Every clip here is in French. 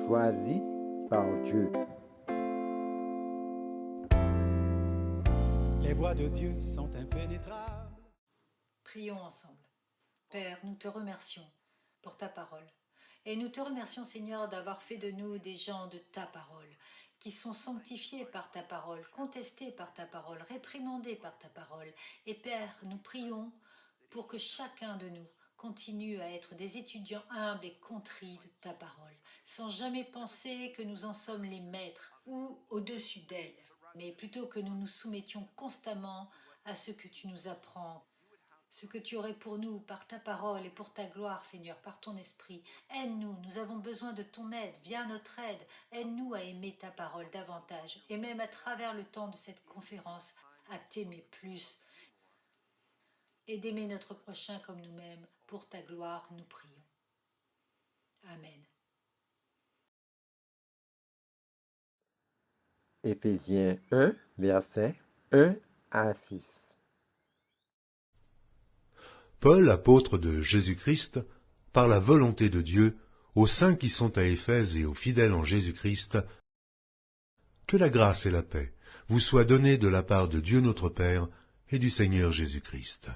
choisi par Dieu. Les voies de Dieu sont impénétrables. Prions ensemble. Père, nous te remercions pour ta parole. Et nous te remercions, Seigneur, d'avoir fait de nous des gens de ta parole, qui sont sanctifiés par ta parole, contestés par ta parole, réprimandés par ta parole. Et Père, nous prions pour que chacun de nous continue à être des étudiants humbles et contrits de ta parole, sans jamais penser que nous en sommes les maîtres ou au-dessus d'elle, mais plutôt que nous nous soumettions constamment à ce que tu nous apprends, ce que tu aurais pour nous par ta parole et pour ta gloire, Seigneur, par ton esprit. Aide-nous, nous avons besoin de ton aide, viens à notre aide, aide-nous à aimer ta parole davantage, et même à travers le temps de cette conférence, à t'aimer plus, et d'aimer notre prochain comme nous-mêmes. Pour ta gloire, nous prions. Amen. Éphésiens 1, versets 1 à 6. Paul, apôtre de Jésus-Christ, par la volonté de Dieu, aux saints qui sont à Éphèse et aux fidèles en Jésus-Christ, que la grâce et la paix vous soient données de la part de Dieu notre Père et du Seigneur Jésus-Christ.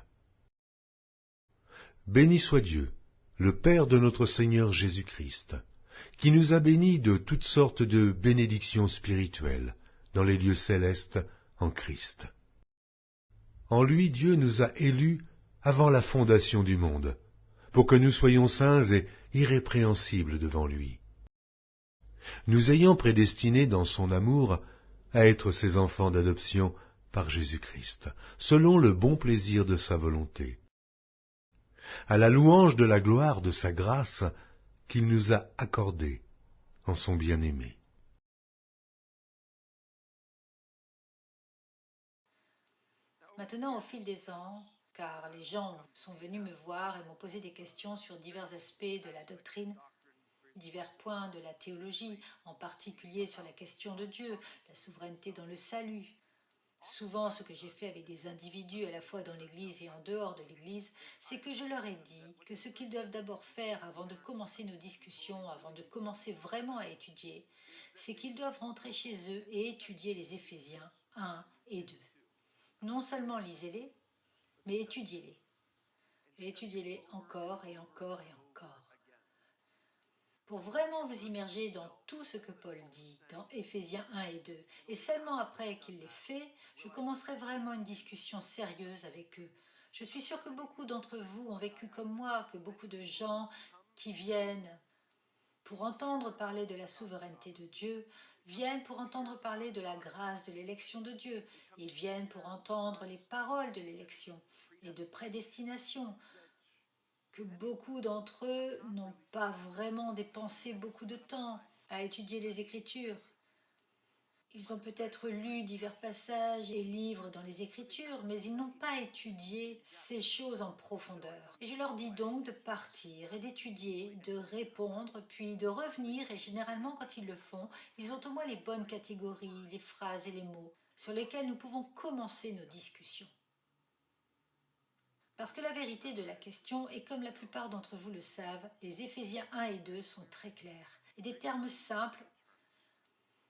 Béni soit Dieu, le Père de notre Seigneur Jésus-Christ, qui nous a bénis de toutes sortes de bénédictions spirituelles dans les lieux célestes en Christ. En lui, Dieu nous a élus avant la fondation du monde, pour que nous soyons saints et irrépréhensibles devant lui, nous ayant prédestinés dans son amour à être ses enfants d'adoption par Jésus-Christ, selon le bon plaisir de sa volonté, à la louange de la gloire de sa grâce qu'il nous a accordée en son bien-aimé. Maintenant, au fil des ans, car les gens sont venus me voir et m'ont posé des questions sur divers aspects de la doctrine, divers points de la théologie, en particulier sur la question de Dieu, la souveraineté dans le salut. Souvent, ce que j'ai fait avec des individus à la fois dans l'Église et en dehors de l'Église, c'est que je leur ai dit que ce qu'ils doivent d'abord faire avant de commencer nos discussions, avant de commencer vraiment à étudier, c'est qu'ils doivent rentrer chez eux et étudier les Éphésiens 1 et 2. Non seulement lisez-les, mais étudiez-les. Et étudiez-les encore et encore et encore. Pour vraiment vous immerger dans tout ce que Paul dit dans Éphésiens 1 et 2. Et seulement après qu'il l'ait fait, je commencerai vraiment une discussion sérieuse avec eux. Je suis sûre que beaucoup d'entre vous ont vécu comme moi, que beaucoup de gens qui viennent pour entendre parler de la souveraineté de Dieu, viennent pour entendre parler de la grâce de l'élection de Dieu. Ils viennent pour entendre les paroles de l'élection et de prédestination, que beaucoup d'entre eux n'ont pas vraiment dépensé beaucoup de temps à étudier les Écritures. Ils ont peut-être lu divers passages et livres dans les Écritures, mais ils n'ont pas étudié ces choses en profondeur. Et je leur dis donc de partir et d'étudier, de répondre, puis de revenir, et généralement quand ils le font, ils ont au moins les bonnes catégories, les phrases et les mots sur lesquels nous pouvons commencer nos discussions. Parce que la vérité de la question, et comme la plupart d'entre vous le savent, les Éphésiens 1 et 2 sont très clairs, et des termes simples.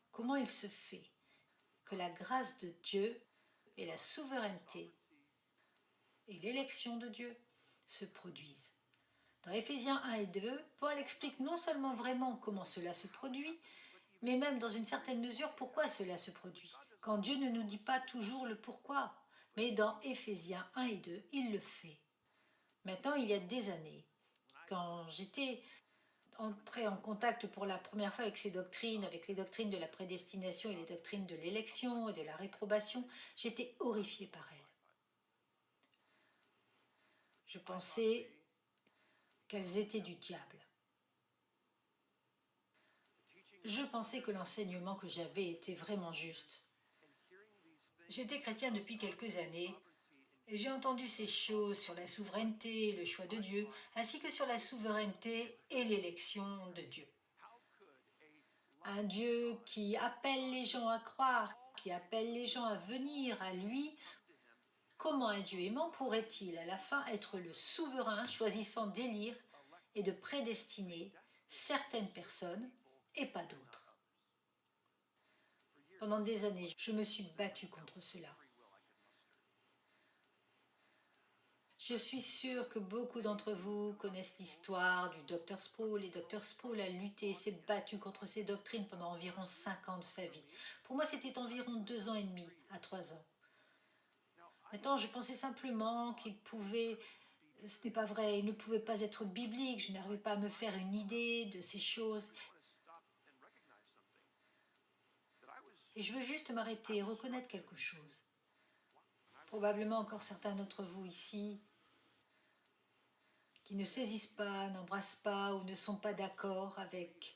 Comment il se fait que la grâce de Dieu et la souveraineté et l'élection de Dieu se produisent? Dans Éphésiens 1 et 2, Paul explique non seulement vraiment comment cela se produit, mais même dans une certaine mesure pourquoi cela se produit. Quand Dieu ne nous dit pas toujours le pourquoi, mais dans Éphésiens 1 et 2, il le fait. Maintenant, il y a des années, quand j'étais entrée en contact pour la première fois avec ces doctrines, avec les doctrines de la prédestination et les doctrines de l'élection et de la réprobation, j'étais horrifiée par elles. Je pensais qu'elles étaient du diable. Je pensais que l'enseignement que j'avais était vraiment juste. J'étais chrétien depuis quelques années et j'ai entendu ces choses sur la souveraineté et le choix de Dieu, ainsi que sur la souveraineté et l'élection de Dieu. Un Dieu qui appelle les gens à croire, qui appelle les gens à venir à lui. Comment un Dieu aimant pourrait-il à la fin être le souverain choisissant d'élire et de prédestiner certaines personnes et pas d'autres. Pendant des années, je me suis battue contre cela. Je suis sûre que beaucoup d'entre vous connaissent l'histoire du Dr Sproul, et Dr Sproul a lutté et s'est battu contre ces doctrines pendant environ 5 ans de sa vie. Pour moi, c'était environ 2 ans et demi à 3 ans. Maintenant, je pensais simplement qu'il pouvait, ce n'est pas vrai, il ne pouvait pas être biblique, je n'arrivais pas à me faire une idée de ces choses. Et je veux juste m'arrêter et reconnaître quelque chose. Probablement encore certains d'entre vous ici qui ne saisissent pas, n'embrassent pas ou ne sont pas d'accord avec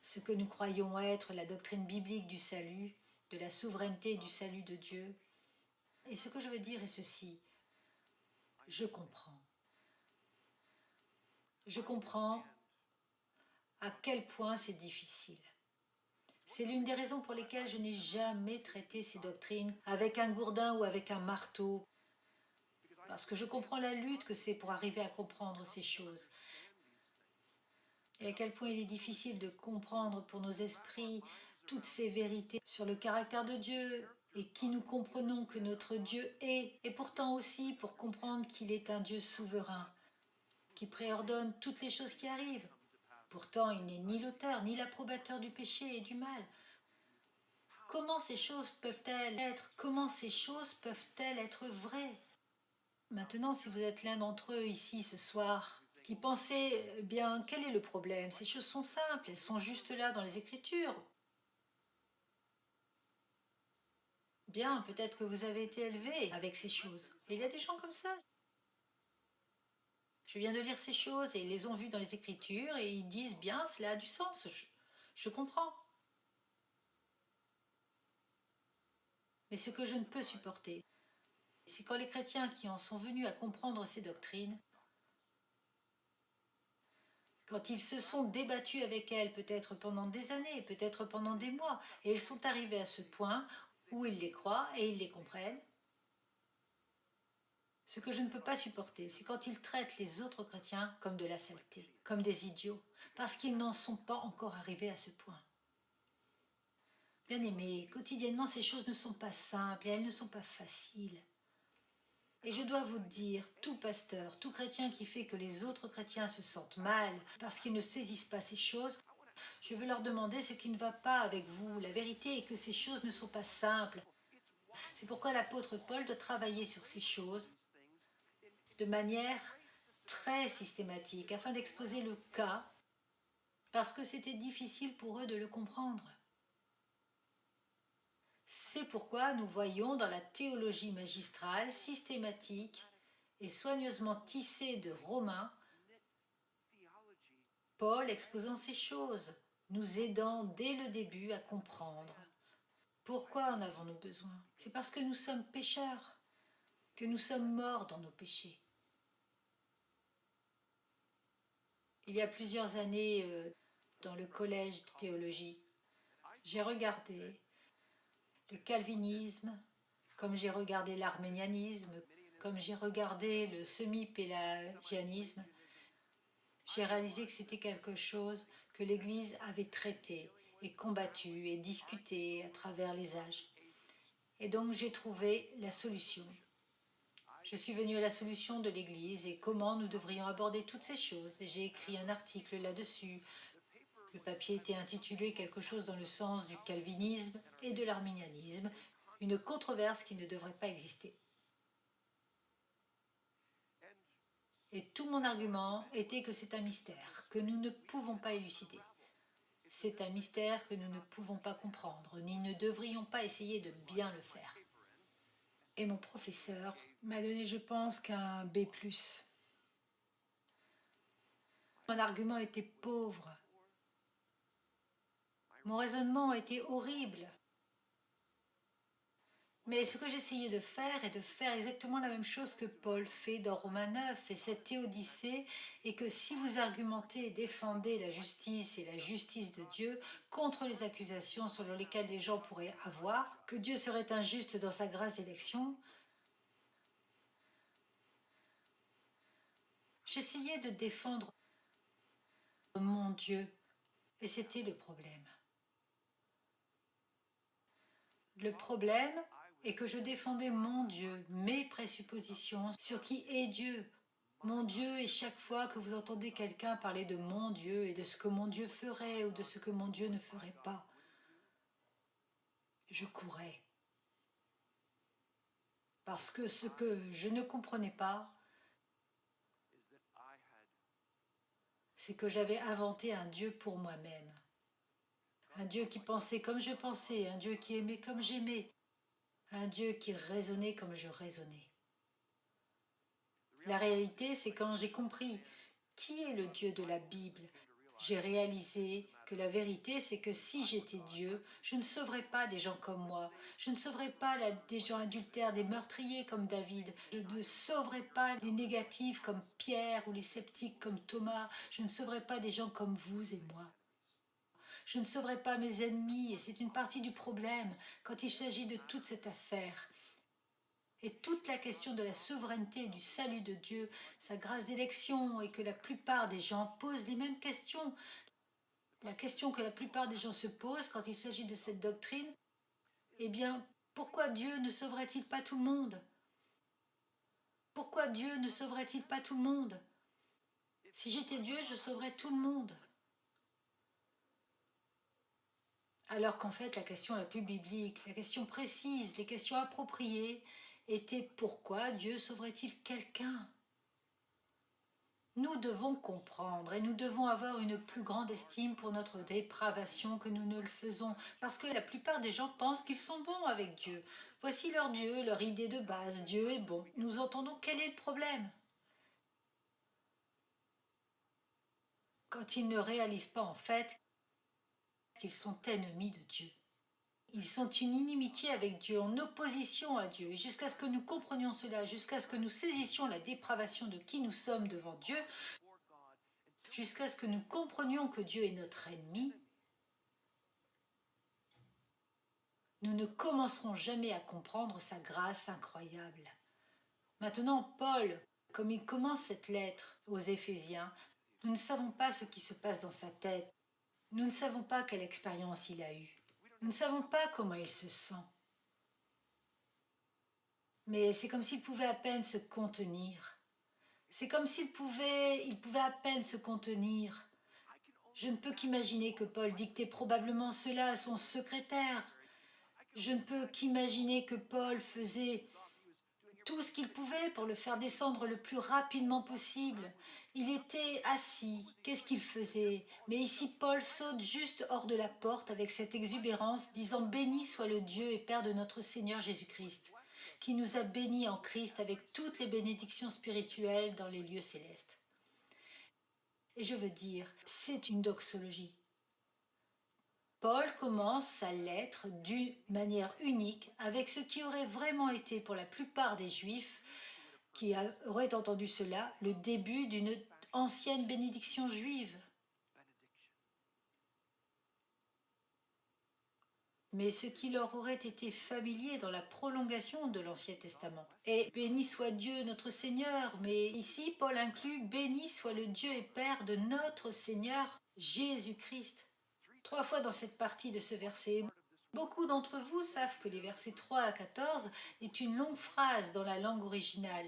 ce que nous croyons être la doctrine biblique du salut, de la souveraineté et du salut de Dieu. Et ce que je veux dire est ceci, je comprends. Je comprends à quel point c'est difficile. C'est l'une des raisons pour lesquelles je n'ai jamais traité ces doctrines avec un gourdin ou avec un marteau, parce que je comprends la lutte que c'est pour arriver à comprendre ces choses. Et à quel point il est difficile de comprendre pour nos esprits toutes ces vérités sur le caractère de Dieu et qui nous comprenons que notre Dieu est, et pourtant aussi pour comprendre qu'il est un Dieu souverain, qui préordonne toutes les choses qui arrivent. Pourtant, il n'est ni l'auteur ni l'approbateur du péché et du mal. Comment ces choses peuvent-elles être vraies? Maintenant, si vous êtes l'un d'entre eux ici ce soir, qui pensez, eh bien, quel est le problème? Ces choses sont simples, elles sont juste là dans les Écritures. Bien, peut-être que vous avez été élevé avec ces choses. Et il y a des gens comme ça. Je viens de lire ces choses et ils les ont vues dans les Écritures et ils disent bien, cela a du sens, je comprends. Mais ce que je ne peux supporter, c'est quand les chrétiens qui en sont venus à comprendre ces doctrines, quand ils se sont débattus avec elles, peut-être pendant des années, peut-être pendant des mois, et ils sont arrivés à ce point où ils les croient et ils les comprennent. Ce que je ne peux pas supporter, c'est quand ils traitent les autres chrétiens comme de la saleté, comme des idiots, parce qu'ils n'en sont pas encore arrivés à ce point. Bien-aimés, quotidiennement, ces choses ne sont pas simples et elles ne sont pas faciles. Et je dois vous dire, tout pasteur, tout chrétien qui fait que les autres chrétiens se sentent mal parce qu'ils ne saisissent pas ces choses, je veux leur demander ce qui ne va pas avec vous. La vérité est que ces choses ne sont pas simples. C'est pourquoi l'apôtre Paul doit travailler sur ces choses de manière très systématique afin d'exposer le cas parce que c'était difficile pour eux de le comprendre. C'est pourquoi nous voyons dans la théologie magistrale systématique et soigneusement tissée de Romains, Paul exposant ces choses, nous aidant dès le début à comprendre. Pourquoi en avons-nous besoin? C'est parce que nous sommes pécheurs, que nous sommes morts dans nos péchés. Il y a plusieurs années, dans le collège de théologie, j'ai regardé le calvinisme, comme j'ai regardé l'arménianisme, comme j'ai regardé le semi-pélagianisme. J'ai réalisé que c'était quelque chose que l'Église avait traité et combattu et discuté à travers les âges. Et donc j'ai trouvé la solution. Je suis venue à la solution de l'Église et comment nous devrions aborder toutes ces choses. Et j'ai écrit un article là-dessus. Le papier était intitulé quelque chose dans le sens du calvinisme et de l'arménianisme, une controverse qui ne devrait pas exister. Et tout mon argument était que c'est un mystère, que nous ne pouvons pas élucider. C'est un mystère que nous ne pouvons pas comprendre, ni ne devrions pas essayer de bien le faire. Et mon professeur m'a donné, je pense, qu'un B+. Mon argument était pauvre. Mon raisonnement était horrible. Mais ce que j'essayais de faire est de faire exactement la même chose que Paul fait dans Romains 9 et cette théodicée est que si vous argumentez et défendez la justice et la justice de Dieu contre les accusations selon lesquelles les gens pourraient avoir, que Dieu serait injuste dans sa grâce d'élection, j'essayais de défendre mon Dieu Et c'était le problème. Le problème est que je défendais mon Dieu, mes présuppositions sur qui est Dieu. Mon Dieu, et chaque fois que vous entendez quelqu'un parler de mon Dieu et de ce que mon Dieu ferait ou de ce que mon Dieu ne ferait pas, je courais. Parce que ce que je ne comprenais pas, c'est que j'avais inventé un Dieu pour moi-même. Un Dieu qui pensait comme je pensais, un Dieu qui aimait comme j'aimais, un Dieu qui raisonnait comme je raisonnais. La réalité, c'est quand j'ai compris qui est le Dieu de la Bible, j'ai réalisé que la vérité, c'est que si j'étais Dieu, je ne sauverais pas des gens comme moi, je ne sauverais pas des gens adultères, des meurtriers comme David, je ne sauverais pas les négatifs comme Pierre ou les sceptiques comme Thomas, je ne sauverais pas des gens comme vous et moi. Je ne sauverai pas mes ennemis et c'est une partie du problème quand il s'agit de toute cette affaire. Et toute la question de la souveraineté et du salut de Dieu, sa grâce d'élection et que la plupart des gens posent les mêmes questions. La question que la plupart des gens se posent quand il s'agit de cette doctrine, eh bien, pourquoi Dieu ne sauverait-il pas tout le monde? Pourquoi Dieu ne sauverait-il pas tout le monde? Si j'étais Dieu, je sauverais tout le monde. Alors qu'en fait, la question la plus biblique, la question précise, les questions appropriées étaient pourquoi Dieu sauverait-il quelqu'un? Nous devons comprendre et nous devons avoir une plus grande estime pour notre dépravation que nous ne le faisons, parce que la plupart des gens pensent qu'ils sont bons avec Dieu. Voici leur Dieu, leur idée de base, Dieu est bon. Nous entendons quel est le problème? Quand ils ne réalisent pas en fait qu'ils sont ennemis de Dieu. Ils sont une inimitié avec Dieu, en opposition à Dieu. Et jusqu'à ce que nous comprenions cela, jusqu'à ce que nous saisissions la dépravation de qui nous sommes devant Dieu, jusqu'à ce que nous comprenions que Dieu est notre ennemi, nous ne commencerons jamais à comprendre sa grâce incroyable. Maintenant, Paul, comme il commence cette lettre aux Éphésiens, nous ne savons pas ce qui se passe dans sa tête. Nous ne savons pas quelle expérience il a eue. Nous ne savons pas comment il se sent. Mais c'est comme s'il pouvait à peine se contenir. C'est comme s'il pouvait à peine se contenir. Je ne peux qu'imaginer que Paul dictait probablement cela à son secrétaire. Je ne peux qu'imaginer que Paul faisait tout ce qu'il pouvait pour le faire descendre le plus rapidement possible. Il était assis. Qu'est-ce qu'il faisait? Mais ici, Paul saute juste hors de la porte avec cette exubérance, disant « Béni soit le Dieu et Père de notre Seigneur Jésus-Christ, qui nous a bénis en Christ avec toutes les bénédictions spirituelles dans les lieux célestes. » Et je veux dire, c'est une doxologie. Paul commence sa lettre d'une manière unique avec ce qui aurait vraiment été pour la plupart des Juifs qui auraient entendu cela, le début d'une ancienne bénédiction juive. Mais ce qui leur aurait été familier dans la prolongation de l'Ancien Testament. Et béni soit Dieu notre Seigneur, mais ici Paul inclut béni soit le Dieu et Père de notre Seigneur Jésus-Christ. 3 fois dans cette partie de ce verset. Beaucoup d'entre vous savent que les versets 3 à 14 est une longue phrase dans la langue originale.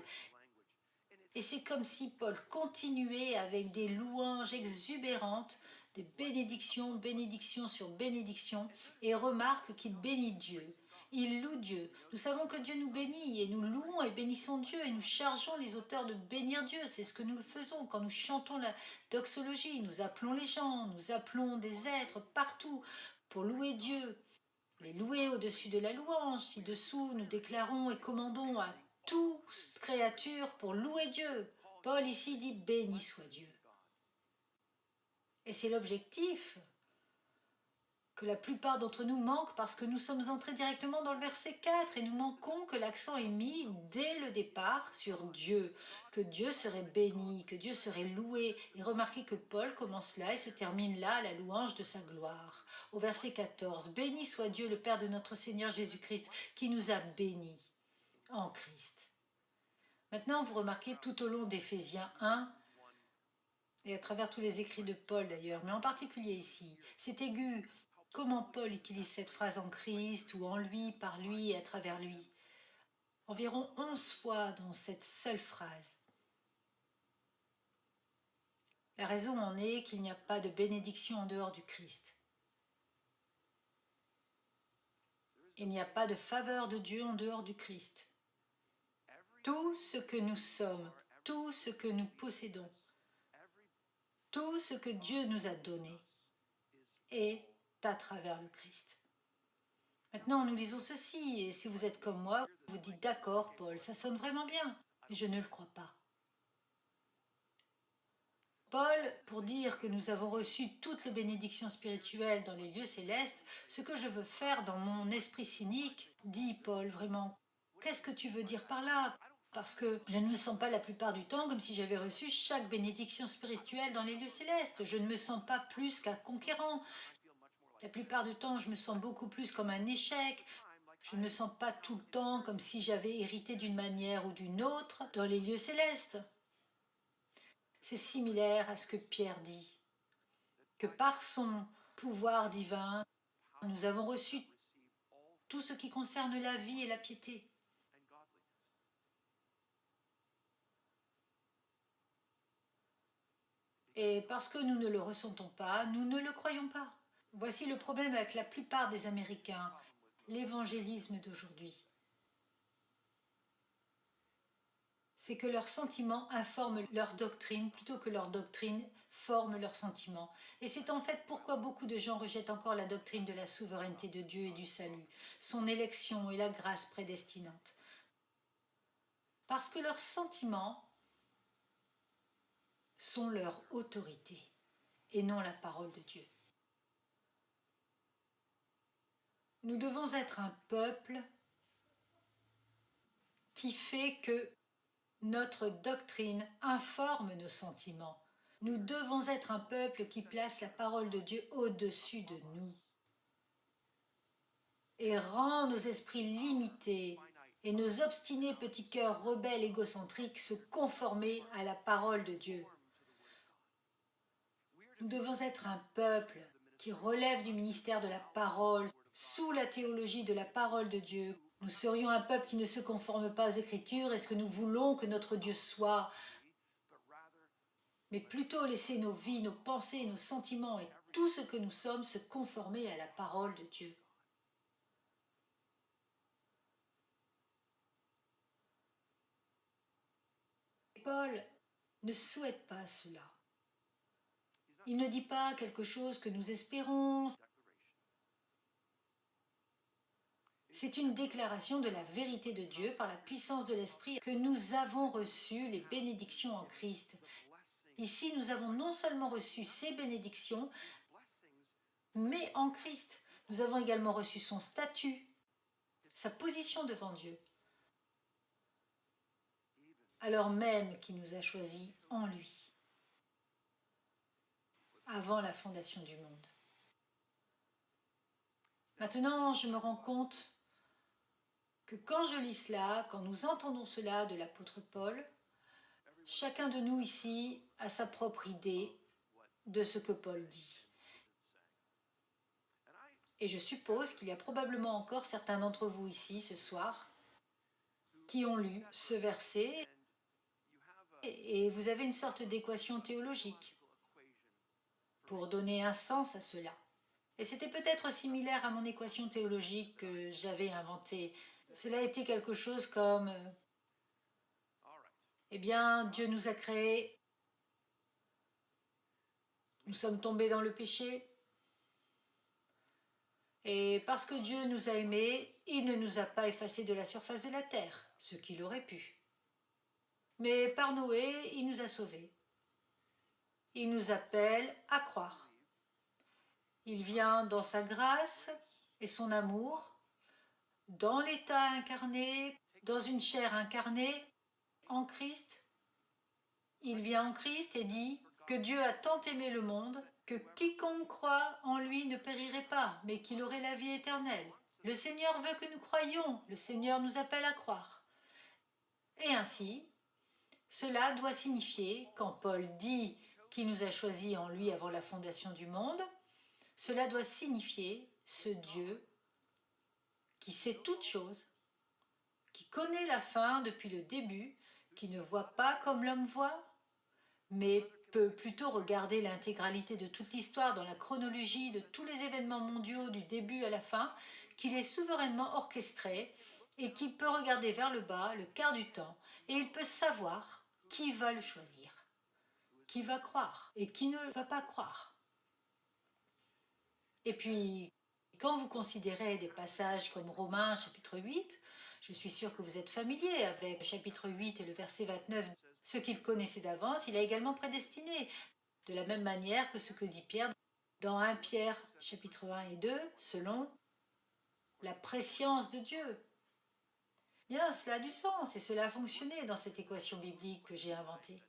Et c'est comme si Paul continuait avec des louanges exubérantes, des bénédictions, bénédictions sur bénédictions, et remarque qu'il bénit Dieu. Il loue Dieu. Nous savons que Dieu nous bénit et nous louons et bénissons Dieu et nous chargeons les auteurs de bénir Dieu. C'est ce que nous le faisons quand nous chantons la doxologie. Nous appelons les gens, nous appelons des êtres partout pour louer Dieu. Les louer au-dessus de la louange. Ci-dessous, nous déclarons et commandons à toute créature pour louer Dieu. Paul ici dit béni soit Dieu. Et c'est l'objectif que la plupart d'entre nous manquent parce que nous sommes entrés directement dans le verset 4 et nous manquons que l'accent est mis dès le départ sur Dieu, que Dieu serait béni, que Dieu serait loué. Et remarquez que Paul commence là et se termine là à la louange de sa gloire. Au verset 14, béni soit Dieu le Père de notre Seigneur Jésus-Christ qui nous a bénis en Christ. Maintenant, vous remarquez tout au long d'Éphésiens 1, et à travers tous les écrits de Paul d'ailleurs, mais en particulier ici. C'est aigu comment Paul utilise cette phrase en Christ ou en lui, par lui et à travers lui. Environ 11 fois dans cette seule phrase. La raison en est qu'il n'y a pas de bénédiction en dehors du Christ. Il n'y a pas de faveur de Dieu en dehors du Christ. Tout ce que nous sommes, tout ce que nous possédons, tout ce que Dieu nous a donné est à travers le Christ. Maintenant, nous lisons ceci, et si vous êtes comme moi, vous dites « D'accord, Paul, ça sonne vraiment bien », mais je ne le crois pas. Paul, pour dire que nous avons reçu toutes les bénédictions spirituelles dans les lieux célestes, ce que je veux faire dans mon esprit cynique, dit Paul vraiment, qu'est-ce que tu veux dire par là? Parce que je ne me sens pas la plupart du temps comme si j'avais reçu chaque bénédiction spirituelle dans les lieux célestes. Je ne me sens pas plus qu'un conquérant. La plupart du temps, je me sens beaucoup plus comme un échec. Je ne me sens pas tout le temps comme si j'avais hérité d'une manière ou d'une autre dans les lieux célestes. C'est similaire à ce que Pierre dit, que par son pouvoir divin, nous avons reçu tout ce qui concerne la vie et la piété. Et parce que nous ne le ressentons pas, nous ne le croyons pas. Voici le problème avec la plupart des Américains, l'évangélisme d'aujourd'hui. C'est que leurs sentiments informent leur doctrine plutôt que leur doctrine forme leurs sentiments. Et c'est en fait pourquoi beaucoup de gens rejettent encore la doctrine de la souveraineté de Dieu et du salut, son élection et la grâce prédestinante. Parce que leurs sentiments sont leur autorité et non la parole de Dieu. Nous devons être un peuple qui fait que notre doctrine informe nos sentiments. Nous devons être un peuple qui place la parole de Dieu au-dessus de nous et rend nos esprits limités et nos obstinés petits cœurs rebelles égocentriques se conformer à la parole de Dieu. Nous devons être un peuple qui relève du ministère de la parole, sous la théologie de la parole de Dieu. Nous serions un peuple qui ne se conforme pas aux Écritures et ce que nous voulons que notre Dieu soit, mais plutôt laisser nos vies, nos pensées, nos sentiments et tout ce que nous sommes se conformer à la parole de Dieu. Paul ne souhaite pas cela. Il ne dit pas quelque chose que nous espérons. C'est une déclaration de la vérité de Dieu par la puissance de l'Esprit que nous avons reçu les bénédictions en Christ. Ici, nous avons non seulement reçu ces bénédictions, mais en Christ. Nous avons également reçu son statut, sa position devant Dieu, alors même qu'il nous a choisis en lui, avant la fondation du monde. Maintenant, je me rends compte que quand je lis cela, quand nous entendons cela de l'apôtre Paul, chacun de nous ici a sa propre idée de ce que Paul dit. Et je suppose qu'il y a probablement encore certains d'entre vous ici ce soir qui ont lu ce verset et vous avez une sorte d'équation théologique pour donner un sens à cela. Et c'était peut-être similaire à mon équation théologique que j'avais inventée. Cela a été quelque chose comme eh bien, Dieu nous a créés, nous sommes tombés dans le péché, et parce que Dieu nous a aimés, il ne nous a pas effacés de la surface de la terre, ce qu'il aurait pu. Mais par Noé, il nous a sauvés. Il nous appelle à croire. Il vient dans sa grâce et son amour, dans l'état incarné, dans une chair incarnée, en Christ. Il vient en Christ et dit que Dieu a tant aimé le monde que quiconque croit en lui ne périrait pas, mais qu'il aurait la vie éternelle. Le Seigneur veut que nous croyions, le Seigneur nous appelle à croire. Et ainsi, cela doit signifier, quand Paul dit qui nous a choisis en lui avant la fondation du monde, cela doit signifier ce Dieu qui sait toutes choses, qui connaît la fin depuis le début, qui ne voit pas comme l'homme voit, mais peut plutôt regarder l'intégralité de toute l'histoire dans la chronologie de tous les événements mondiaux du début à la fin, qu'il est souverainement orchestré et qui peut regarder vers le bas le quart du temps, et il peut savoir qui va le choisir, qui va croire et qui ne va pas croire. Et puis, quand vous considérez des passages comme Romains chapitre 8, je suis sûre que vous êtes familier avec le chapitre 8 et le verset 29, ce qu'il connaissait d'avance, il a également prédestiné, de la même manière que ce que dit Pierre dans 1 Pierre chapitre 1 et 2, selon la prescience de Dieu. Bien, cela a du sens et cela a fonctionné dans cette équation biblique que j'ai inventée.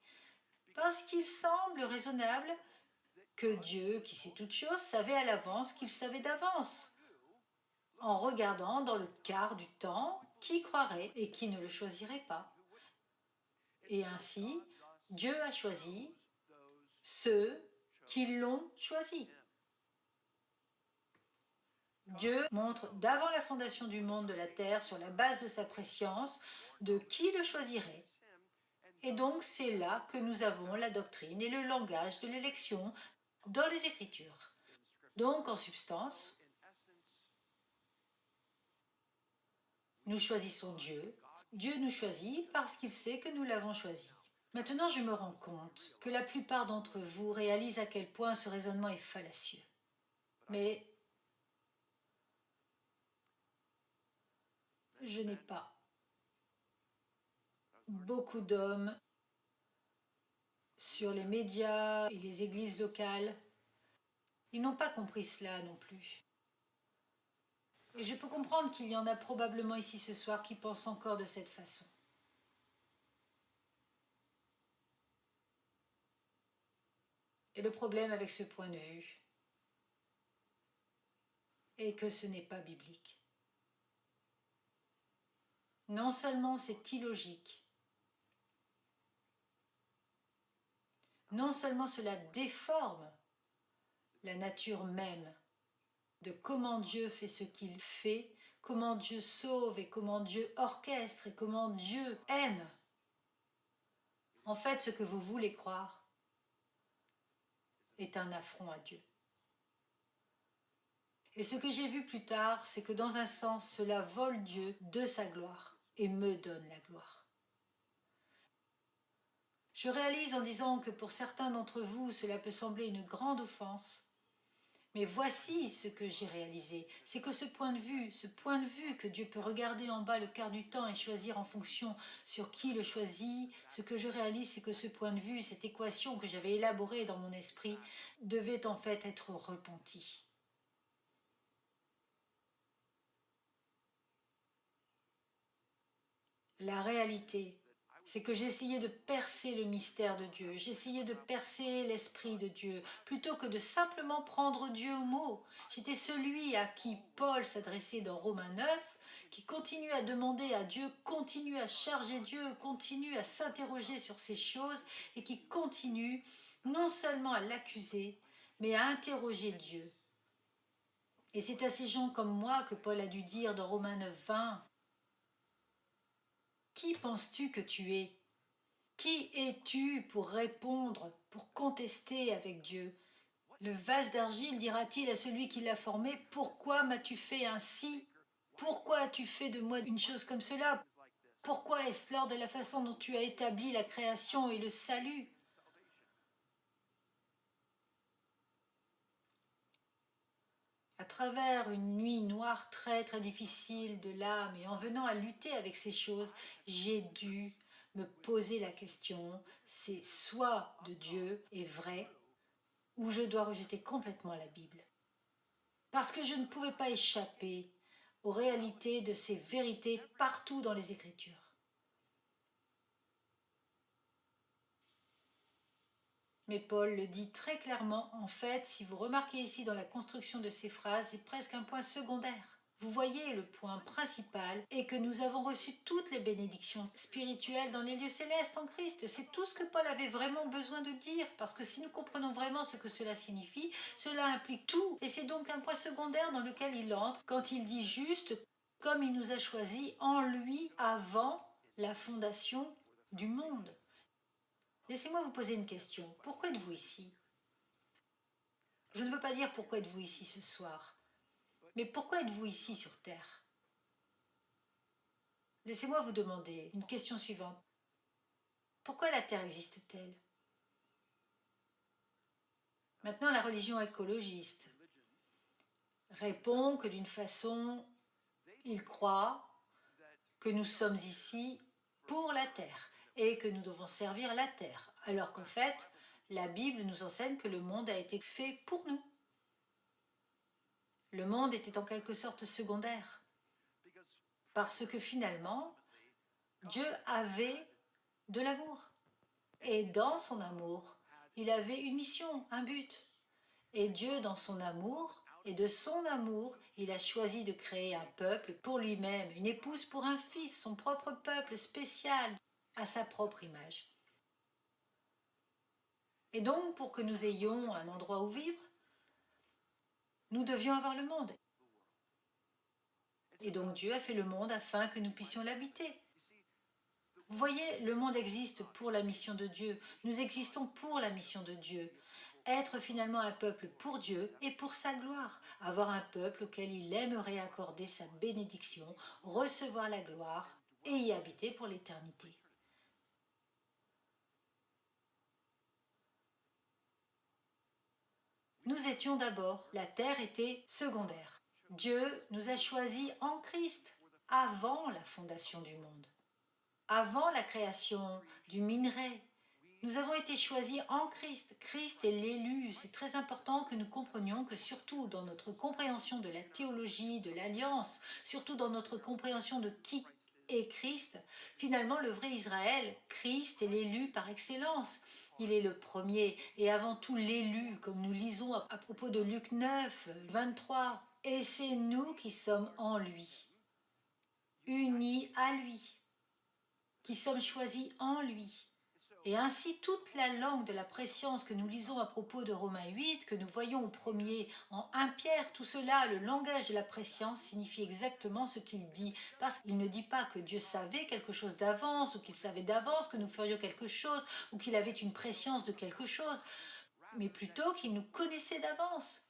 Parce qu'il semble raisonnable que Dieu, qui sait toutes choses, savait à l'avance qu'il savait d'avance, en regardant dans le quart du temps qui croirait et qui ne le choisirait pas. Et ainsi, Dieu a choisi ceux qui l'ont choisi. Dieu montre d'avant la fondation du monde, de la terre, sur la base de sa prescience, de qui le choisirait. Et donc c'est là que nous avons la doctrine et le langage de l'élection dans les Écritures. Donc en substance, nous choisissons Dieu. Dieu nous choisit parce qu'il sait que nous l'avons choisi. Maintenant, je me rends compte que la plupart d'entre vous réalisent à quel point ce raisonnement est fallacieux. Mais je n'ai pas beaucoup d'hommes sur les médias et les églises locales. Ils n'ont pas compris cela non plus. Et je peux comprendre qu'il y en a probablement ici ce soir qui pensent encore de cette façon. Et le problème avec ce point de vue est que ce n'est pas biblique. Non seulement c'est illogique, non seulement cela déforme la nature même de comment Dieu fait ce qu'il fait, comment Dieu sauve et comment Dieu orchestre et comment Dieu aime. En fait, ce que vous voulez croire est un affront à Dieu. Et ce que j'ai vu plus tard, c'est que dans un sens, cela vole Dieu de sa gloire et me donne la gloire. Je réalise en disant que pour certains d'entre vous, cela peut sembler une grande offense. Mais voici ce que j'ai réalisé, c'est que ce point de vue que Dieu peut regarder en bas le quart du temps et choisir en fonction sur qui le choisit, ce que je réalise, c'est que ce point de vue, cette équation que j'avais élaborée dans mon esprit, devait en fait être repentie. La réalité, c'est que j'essayais de percer le mystère de Dieu, j'essayais de percer l'esprit de Dieu, plutôt que de simplement prendre Dieu au mot. J'étais celui à qui Paul s'adressait dans Romains 9, qui continue à demander à Dieu, continue à charger Dieu, continue à s'interroger sur ces choses, et qui continue non seulement à l'accuser, mais à interroger Dieu. Et c'est à ces gens comme moi que Paul a dû dire dans Romains 9, 20, « Qui penses-tu que tu es ? Qui es-tu pour répondre, pour contester avec Dieu ? Le vase d'argile dira-t-il à celui qui l'a formé, « Pourquoi m'as-tu fait ainsi ? Pourquoi as-tu fait de moi une chose comme cela ? Pourquoi est-ce lors de la façon dont tu as établi la création et le salut ?» À travers une nuit noire très très difficile de l'âme et en venant à lutter avec ces choses, j'ai dû me poser la question, c'est soit de Dieu est vrai, ou je dois rejeter complètement la Bible. Parce que je ne pouvais pas échapper aux réalités de ces vérités partout dans les Écritures. Mais Paul le dit très clairement, en fait, si vous remarquez ici dans la construction de ces phrases, c'est presque un point secondaire. Vous voyez, le point principal est que nous avons reçu toutes les bénédictions spirituelles dans les lieux célestes en Christ. C'est tout ce que Paul avait vraiment besoin de dire, parce que si nous comprenons vraiment ce que cela signifie, cela implique tout. Et c'est donc un point secondaire dans lequel il entre quand il dit juste « comme il nous a choisis en lui avant la fondation du monde ». Laissez-moi vous poser une question. Pourquoi êtes-vous ici? Je ne veux pas dire pourquoi êtes-vous ici ce soir. Mais pourquoi êtes-vous ici sur Terre? Laissez-moi vous demander une question suivante. Pourquoi la Terre existe-t-elle? Maintenant, la religion écologiste répond que d'une façon, il croit que nous sommes ici pour la Terre et que nous devons servir la Terre, alors qu'en fait, la Bible nous enseigne que le monde a été fait pour nous. Le monde était en quelque sorte secondaire, parce que finalement, Dieu avait de l'amour. Et dans son amour, il avait une mission, un but. Et Dieu, dans son amour, et de son amour, il a choisi de créer un peuple pour lui-même, une épouse pour un fils, son propre peuple spécial, à sa propre image. Et donc, pour que nous ayons un endroit où vivre, nous devions avoir le monde. Et donc Dieu a fait le monde afin que nous puissions l'habiter. Vous voyez, le monde existe pour la mission de Dieu. Nous existons pour la mission de Dieu. Être finalement un peuple pour Dieu et pour sa gloire. Avoir un peuple auquel il aimerait accorder sa bénédiction, recevoir la gloire et y habiter pour l'éternité. Nous étions d'abord, la terre était secondaire. Dieu nous a choisis en Christ, avant la fondation du monde, avant la création du minerai. Nous avons été choisis en Christ. Christ est l'élu. C'est très important que nous comprenions que surtout dans notre compréhension de la théologie, de l'alliance, surtout dans notre compréhension de qui est Christ, finalement le vrai Israël, Christ est l'élu par excellence. Il est le premier et avant tout l'élu, comme nous lisons à propos de Luc 9, 23. Et c'est nous qui sommes en lui, unis à lui, qui sommes choisis en lui. Et ainsi, toute la langue de la prescience que nous lisons à propos de Romains 8, que nous voyons au premier en 1 Pierre, tout cela, le langage de la prescience signifie exactement ce qu'il dit. Parce qu'il ne dit pas que Dieu savait quelque chose d'avance, ou qu'il savait d'avance que nous ferions quelque chose, ou qu'il avait une prescience de quelque chose, mais plutôt qu'il nous connaissait d'avance.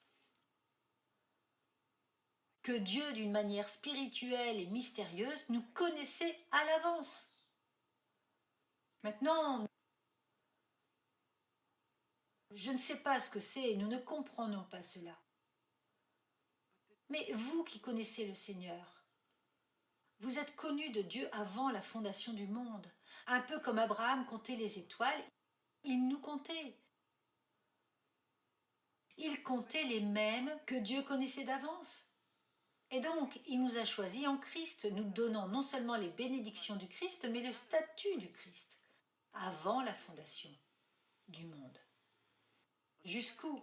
Que Dieu, d'une manière spirituelle et mystérieuse, nous connaissait à l'avance. Maintenant, je ne sais pas ce que c'est, nous ne comprenons pas cela. Mais vous qui connaissez le Seigneur, vous êtes connus de Dieu avant la fondation du monde. Un peu comme Abraham comptait les étoiles, il nous comptait. Il comptait les mêmes que Dieu connaissait d'avance. Et donc, il nous a choisis en Christ, nous donnant non seulement les bénédictions du Christ, mais le statut du Christ, avant la fondation du monde. Jusqu'où?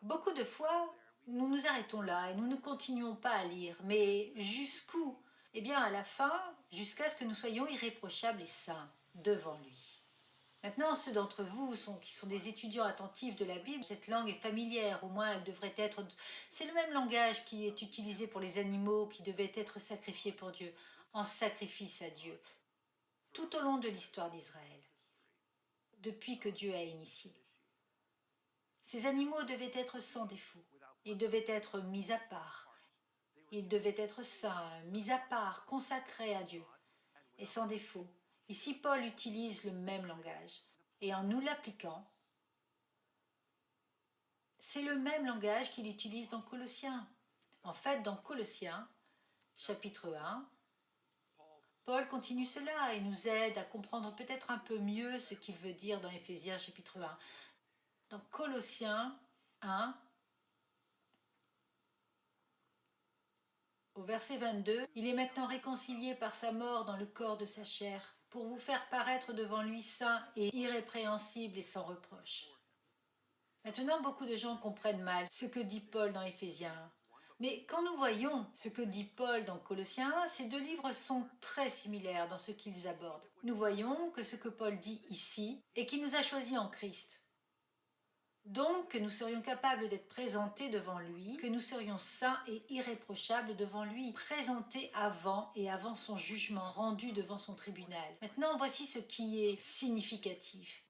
Beaucoup de fois, nous nous arrêtons là et nous ne continuons pas à lire. Mais jusqu'où? Eh bien, à la fin, jusqu'à ce que nous soyons irréprochables et saints devant lui. Maintenant, ceux d'entre vous qui sont des étudiants attentifs de la Bible, cette langue est familière, au moins elle devrait être... C'est le même langage qui est utilisé pour les animaux qui devaient être sacrifiés pour Dieu, en sacrifice à Dieu, tout au long de l'histoire d'Israël, depuis que Dieu a initié. Ces animaux devaient être sans défaut, ils devaient être mis à part, ils devaient être saints, mis à part, consacrés à Dieu, et sans défaut. Ici, Paul utilise le même langage, et en nous l'appliquant, c'est le même langage qu'il utilise dans Colossiens. En fait, dans Colossiens, chapitre 1, Paul continue cela et nous aide à comprendre peut-être un peu mieux ce qu'il veut dire dans Éphésiens chapitre 1. Dans Colossiens 1, au verset 22, « Il est maintenant réconcilié par sa mort dans le corps de sa chair, pour vous faire paraître devant lui saint et irrépréhensible et sans reproche. » Maintenant, beaucoup de gens comprennent mal ce que dit Paul dans Éphésiens 1. Mais quand nous voyons ce que dit Paul dans Colossiens 1, ces deux livres sont très similaires dans ce qu'ils abordent. Nous voyons que ce que Paul dit ici est qu'il nous a choisis en Christ. Donc que nous serions capables d'être présentés devant lui, que nous serions saints et irréprochables devant lui, présentés avant et avant son jugement, rendu devant son tribunal. Maintenant, voici ce qui est significatif.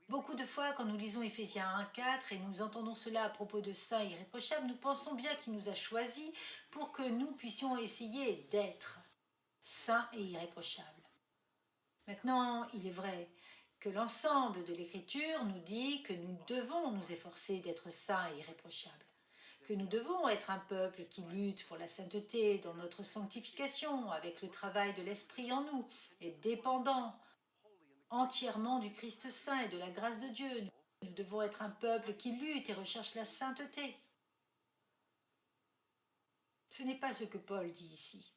Beaucoup de fois, quand nous lisons Éphésiens 1,4 et nous entendons cela à propos de saints irréprochables, nous pensons bien qu'il nous a choisis pour que nous puissions essayer d'être saints et irréprochables. Maintenant, il est vrai que l'ensemble de l'Écriture nous dit que nous devons nous efforcer d'être saints et irréprochables, que nous devons être un peuple qui lutte pour la sainteté dans notre sanctification, avec le travail de l'Esprit en nous, et dépendant entièrement du Christ saint et de la grâce de Dieu. Nous devons être un peuple qui lutte et recherche la sainteté. Ce n'est pas ce que Paul dit ici.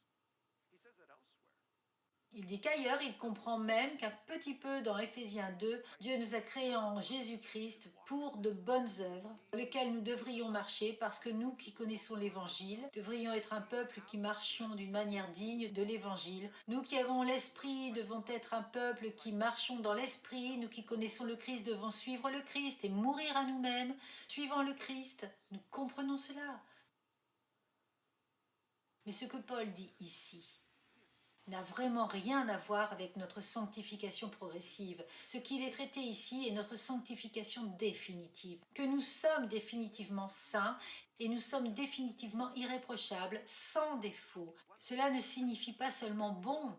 Il dit qu'ailleurs, il comprend même qu'un petit peu dans Éphésiens 2, Dieu nous a créés en Jésus-Christ pour de bonnes œuvres, pour lesquelles nous devrions marcher, parce que nous qui connaissons l'Évangile, devrions être un peuple qui marchions d'une manière digne de l'Évangile. Nous qui avons l'Esprit devons être un peuple qui marchons dans l'Esprit. Nous qui connaissons le Christ devons suivre le Christ et mourir à nous-mêmes, suivant le Christ. Nous comprenons cela. Mais ce que Paul dit ici n'a vraiment rien à voir avec notre sanctification progressive. Ce qu'il est traité ici est notre sanctification définitive, que nous sommes définitivement saints et nous sommes définitivement irréprochables, sans défaut. Cela ne signifie pas seulement bon,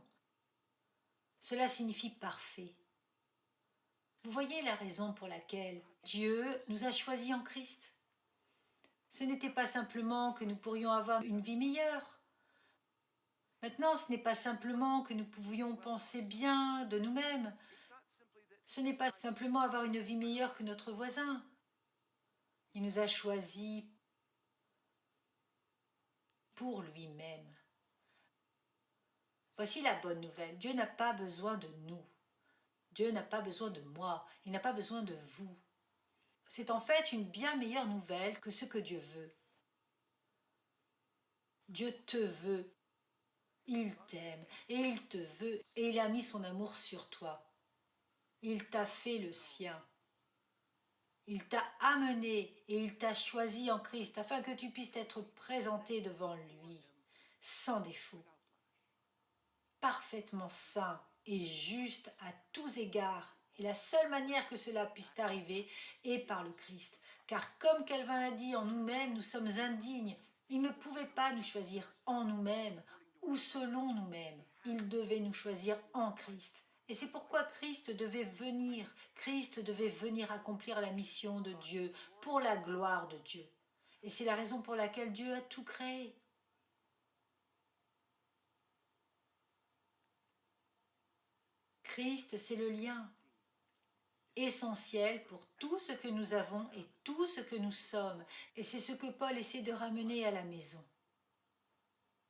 cela signifie parfait. Vous voyez la raison pour laquelle Dieu nous a choisis en Christ. Ce n'était pas simplement que nous pourrions avoir une vie meilleure. Maintenant, ce n'est pas simplement que nous pouvions penser bien de nous-mêmes. Ce n'est pas simplement avoir une vie meilleure que notre voisin. Il nous a choisis pour lui-même. Voici la bonne nouvelle. Dieu n'a pas besoin de nous. Dieu n'a pas besoin de moi. Il n'a pas besoin de vous. C'est en fait une bien meilleure nouvelle que ce que Dieu veut. Dieu te veut. Il t'aime et il te veut et il a mis son amour sur toi. Il t'a fait le sien. Il t'a amené et il t'a choisi en Christ afin que tu puisses être présenté devant lui, sans défaut, parfaitement saint et juste à tous égards. Et la seule manière que cela puisse arriver est par le Christ. Car comme Calvin l'a dit, en nous-mêmes, nous sommes indignes. Il ne pouvait pas nous choisir en nous-mêmes ou selon nous-mêmes. Il devait nous choisir en Christ. Et c'est pourquoi Christ devait venir accomplir la mission de Dieu pour la gloire de Dieu. Et c'est la raison pour laquelle Dieu a tout créé. Christ, c'est le lien essentiel pour tout ce que nous avons et tout ce que nous sommes. Et c'est ce que Paul essaie de ramener à la maison.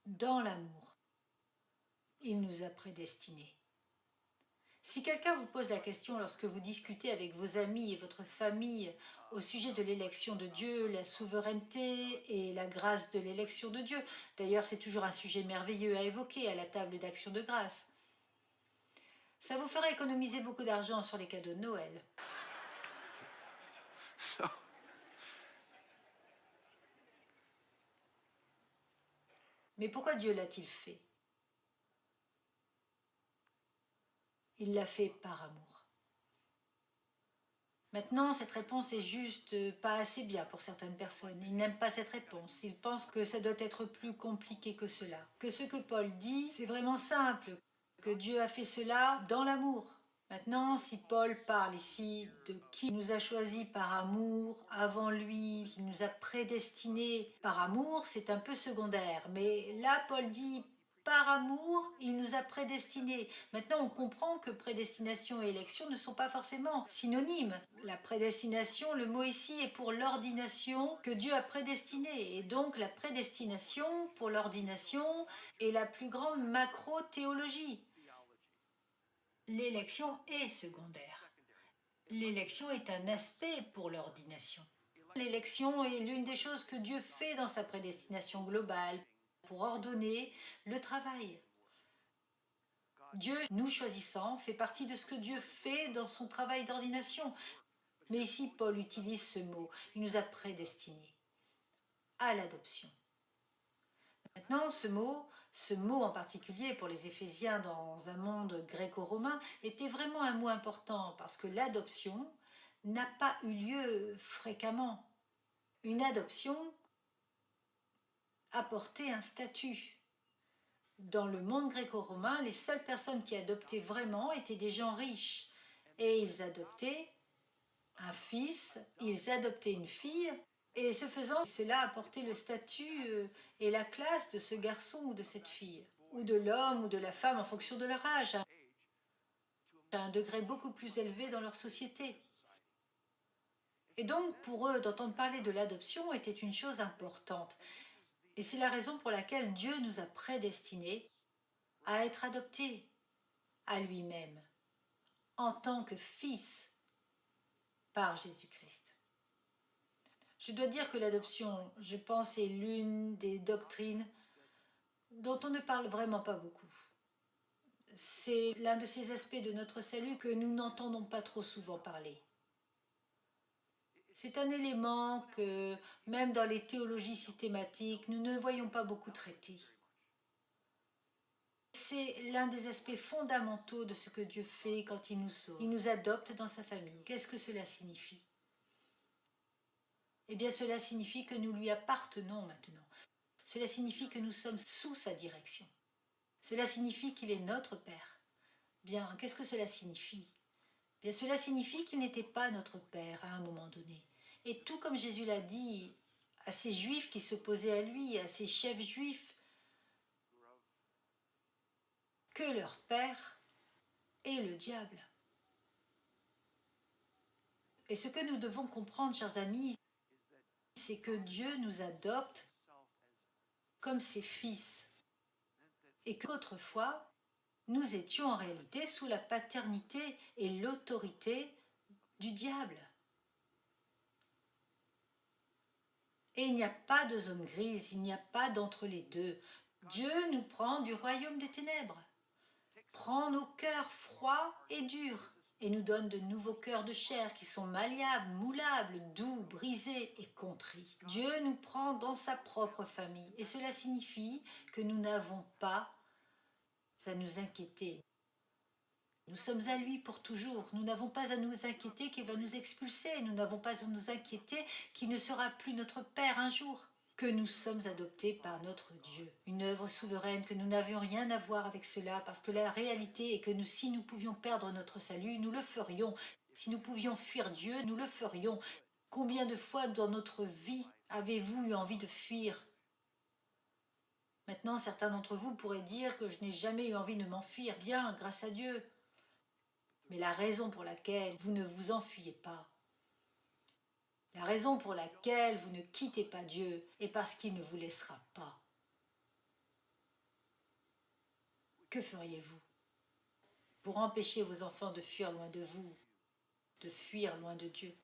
Dans l'amour, il nous a prédestinés. Si quelqu'un vous pose la question lorsque vous discutez avec vos amis et votre famille au sujet de l'élection de Dieu, la souveraineté et la grâce de l'élection de Dieu, d'ailleurs c'est toujours un sujet merveilleux à évoquer à la table d'action de grâce, ça vous fera économiser beaucoup d'argent sur les cadeaux de Noël. Mais pourquoi Dieu l'a-t-il fait ? Il l'a fait par amour. Maintenant, cette réponse est juste pas assez bien pour certaines personnes. Ils n'aiment pas cette réponse. Ils pensent que ça doit être plus compliqué que cela. Que ce que Paul dit, c'est vraiment simple. Que Dieu a fait cela dans l'amour. Maintenant, si Paul parle ici de qui nous a choisis par amour avant lui, qui nous a prédestinés par amour, c'est un peu secondaire. Mais là, Paul dit par amour, il nous a prédestinés. Maintenant, on comprend que prédestination et élection ne sont pas forcément synonymes. La prédestination, le mot ici est pour l'ordination que Dieu a prédestinée. Et donc, la prédestination pour l'ordination est la plus grande macro-théologie. L'élection est secondaire. L'élection est un aspect pour l'ordination. L'élection est l'une des choses que Dieu fait dans sa prédestination globale pour ordonner le travail. Dieu, nous choisissant, fait partie de ce que Dieu fait dans son travail d'ordination. Mais ici, Paul utilise ce mot. Il nous a prédestinés à l'adoption. Maintenant, ce mot en particulier pour les Éphésiens dans un monde gréco-romain, était vraiment un mot important parce que l'adoption n'a pas eu lieu fréquemment. Une adoption apportait un statut. Dans le monde gréco-romain, les seules personnes qui adoptaient vraiment étaient des gens riches. Et ils adoptaient un fils, ils adoptaient une fille, et ce faisant, cela apportait le statut et la classe de ce garçon ou de cette fille, ou de l'homme ou de la femme en fonction de leur âge, à un degré beaucoup plus élevé dans leur société. Et donc, pour eux, d'entendre parler de l'adoption était une chose importante. Et c'est la raison pour laquelle Dieu nous a prédestinés à être adoptés à lui-même, en tant que fils par Jésus-Christ. Je dois dire que l'adoption, je pense, est l'une des doctrines dont on ne parle vraiment pas beaucoup. C'est l'un de ces aspects de notre salut que nous n'entendons pas trop souvent parler. C'est un élément que, même dans les théologies systématiques, nous ne voyons pas beaucoup traiter. C'est l'un des aspects fondamentaux de ce que Dieu fait quand il nous sauve. Il nous adopte dans sa famille. Qu'est-ce que cela signifie? Eh bien, cela signifie que nous lui appartenons maintenant. Cela signifie que nous sommes sous sa direction. Cela signifie qu'il est notre Père. Bien, qu'est-ce que cela signifie? Bien, cela signifie qu'il n'était pas notre Père à un moment donné. Et tout comme Jésus l'a dit à ces Juifs qui s'opposaient à lui, à ces chefs juifs, que leur Père est le diable. Et ce que nous devons comprendre, chers amis, c'est que Dieu nous adopte comme ses fils. Et qu'autrefois, nous étions en réalité sous la paternité et l'autorité du diable. Et il n'y a pas de zone grise, il n'y a pas d'entre les deux. Dieu nous prend du royaume des ténèbres, prend nos cœurs froids et durs, et nous donne de nouveaux cœurs de chair qui sont malléables, moulables, doux, brisés et contrits. Dieu nous prend dans sa propre famille, et cela signifie que nous n'avons pas à nous inquiéter. Nous sommes à lui pour toujours. Nous n'avons pas à nous inquiéter qu'il va nous expulser. Nous n'avons pas à nous inquiéter qu'il ne sera plus notre Père un jour. Que nous sommes adoptés par notre Dieu. Une œuvre souveraine, que nous n'avions rien à voir avec cela, parce que la réalité est que si nous pouvions perdre notre salut, nous le ferions. Si nous pouvions fuir Dieu, nous le ferions. Combien de fois dans notre vie avez-vous eu envie de fuir ? Maintenant, certains d'entre vous pourraient dire que je n'ai jamais eu envie de m'enfuir. Bien, grâce à Dieu. Mais la raison pour laquelle vous ne vous enfuyez pas, la raison pour laquelle vous ne quittez pas Dieu est parce qu'il ne vous laissera pas. Que feriez-vous pour empêcher vos enfants de fuir loin de vous, de fuir loin de Dieu?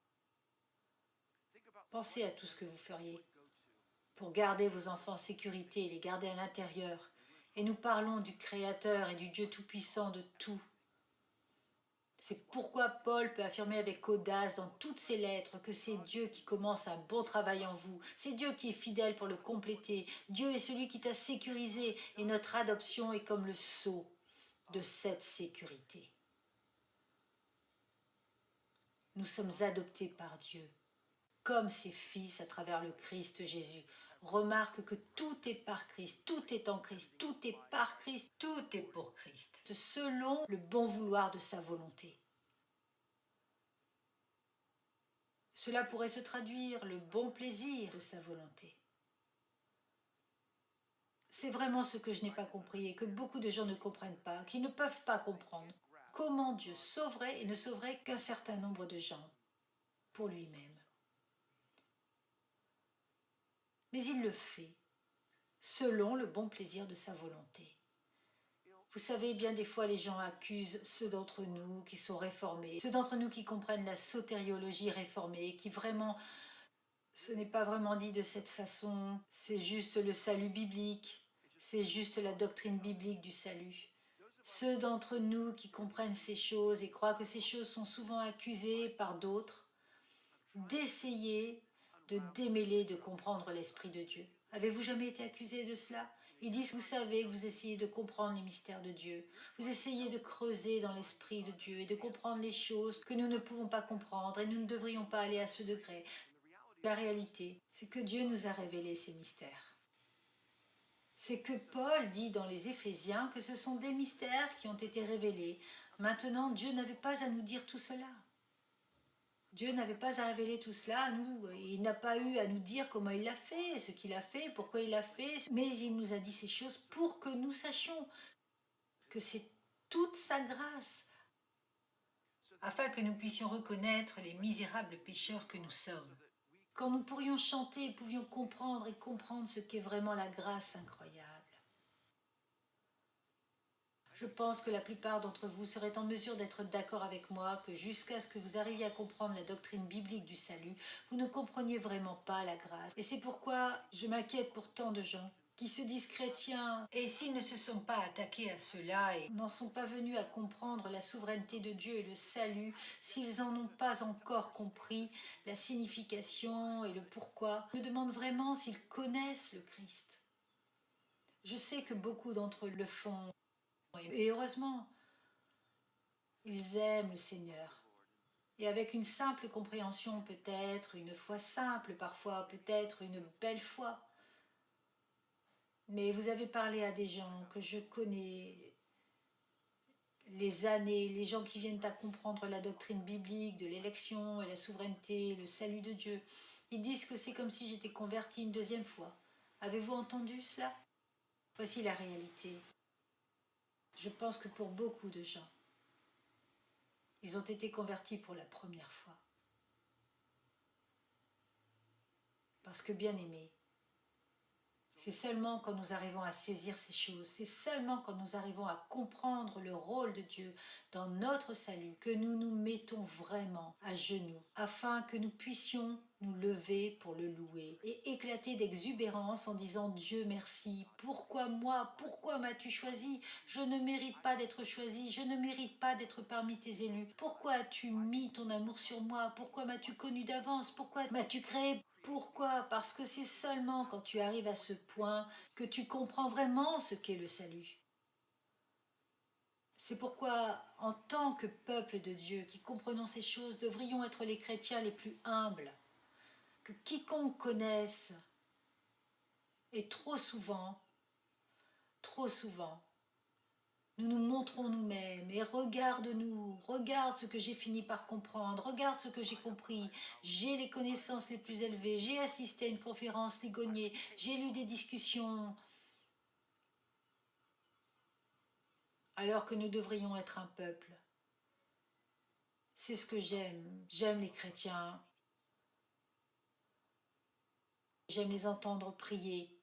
Pensez à tout ce que vous feriez pour garder vos enfants en sécurité, les garder à l'intérieur. Et nous parlons du Créateur et du Dieu Tout-Puissant de tout. C'est pourquoi Paul peut affirmer avec audace dans toutes ses lettres que c'est Dieu qui commence un bon travail en vous. C'est Dieu qui est fidèle pour le compléter. Dieu est celui qui t'a sécurisé et notre adoption est comme le sceau de cette sécurité. Nous sommes adoptés par Dieu, comme ses fils à travers le Christ Jésus. Remarque que tout est par Christ, tout est en Christ, tout est par Christ, tout est pour Christ, selon le bon vouloir de sa volonté. Cela pourrait se traduire le bon plaisir de sa volonté. C'est vraiment ce que je n'ai pas compris et que beaucoup de gens ne comprennent pas, qui ne peuvent pas comprendre. Comment Dieu sauverait et ne sauverait qu'un certain nombre de gens pour lui-même. Mais il le fait selon le bon plaisir de sa volonté. Vous savez, bien des fois les gens accusent ceux d'entre nous qui sont réformés, ceux d'entre nous qui comprennent la sotériologie réformée, qui vraiment Ce n'est pas vraiment dit de cette façon, c'est juste le salut biblique, c'est juste la doctrine biblique du salut. Ceux d'entre nous qui comprennent ces choses et croient que ces choses sont souvent accusées par d'autres, d'essayer de démêler, de comprendre l'Esprit de Dieu. Avez-vous jamais été accusé de cela? Ils disent que vous savez que vous essayez de comprendre les mystères de Dieu. Vous essayez de creuser dans l'Esprit de Dieu et de comprendre les choses que nous ne pouvons pas comprendre et nous ne devrions pas aller à ce degré. La réalité, c'est que Dieu nous a révélé ces mystères. C'est que Paul dit dans les Éphésiens que ce sont des mystères qui ont été révélés. Maintenant, Dieu n'avait pas à nous dire tout cela. Dieu n'avait pas à révéler tout cela à nous. Il n'a pas eu à nous dire comment il l'a fait, ce qu'il a fait, pourquoi il l'a fait. Mais il nous a dit ces choses pour que nous sachions que c'est toute sa grâce, afin que nous puissions reconnaître les misérables pécheurs que nous sommes. Quand nous pourrions chanter et pouvions comprendre et comprendre ce qu'est vraiment la grâce incroyable. Je pense que la plupart d'entre vous seraient en mesure d'être d'accord avec moi que jusqu'à ce que vous arriviez à comprendre la doctrine biblique du salut, vous ne compreniez vraiment pas la grâce. Et c'est pourquoi je m'inquiète pour tant de gens qui se disent chrétiens, et s'ils ne se sont pas attaqués à cela et n'en sont pas venus à comprendre la souveraineté de Dieu et le salut, s'ils n'en ont pas encore compris la signification et le pourquoi, je me demande vraiment s'ils connaissent le Christ. Je sais que beaucoup d'entre eux le font, et heureusement, ils aiment le Seigneur. Et avec une simple compréhension peut-être, une foi simple parfois, peut-être une belle foi. Mais vous avez parlé à des gens que je connais, les années, les gens qui viennent à comprendre la doctrine biblique de l'élection et la souveraineté, le salut de Dieu. Ils disent que c'est comme si j'étais converti une deuxième fois. Avez-vous entendu cela? Voici la réalité. Je pense que pour beaucoup de gens, ils ont été convertis pour la première fois. Parce que bien aimés, c'est seulement quand nous arrivons à saisir ces choses, c'est seulement quand nous arrivons à comprendre le rôle de Dieu dans notre salut que nous nous mettons vraiment à genoux afin que nous puissions nous lever pour le louer et éclater d'exubérance en disant Dieu merci, pourquoi moi, pourquoi m'as-tu choisi? Je ne mérite pas d'être choisi, je ne mérite pas d'être parmi tes élus. Pourquoi as-tu mis ton amour sur moi? Pourquoi m'as-tu connu d'avance? Pourquoi m'as-tu créé? Pourquoi? Parce que c'est seulement quand tu arrives à ce point que tu comprends vraiment ce qu'est le salut. C'est pourquoi, en tant que peuple de Dieu qui comprenons ces choses, devrions être les chrétiens les plus humbles, que quiconque connaisse. Et trop souvent, nous nous montrons nous-mêmes et regarde-nous, regarde ce que j'ai fini par comprendre, regarde ce que j'ai compris, j'ai les connaissances les plus élevées, j'ai assisté à une conférence Ligonier, j'ai lu des discussions, alors que nous devrions être un peuple. C'est ce que j'aime les chrétiens, j'aime les entendre prier.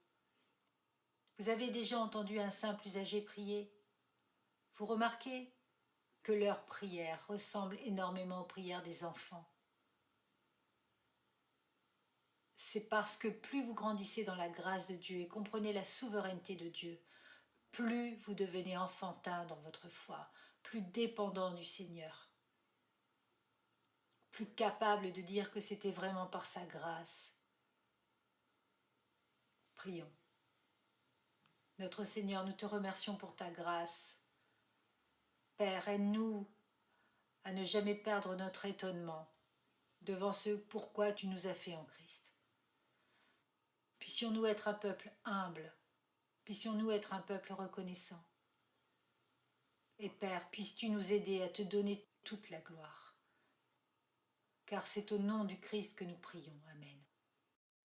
Vous avez déjà entendu un simple usager prier? Vous remarquez que leurs prières ressemblent énormément aux prières des enfants. C'est parce que plus vous grandissez dans la grâce de Dieu et comprenez la souveraineté de Dieu, plus vous devenez enfantin dans votre foi, plus dépendant du Seigneur, plus capable de dire que c'était vraiment par sa grâce. Prions. Notre Seigneur, nous te remercions pour ta grâce. Père, aide-nous à ne jamais perdre notre étonnement devant ce pourquoi tu nous as fait en Christ. Puissions-nous être un peuple humble, puissions-nous être un peuple reconnaissant. Et Père, puisses-tu nous aider à te donner toute la gloire. Car c'est au nom du Christ que nous prions. Amen.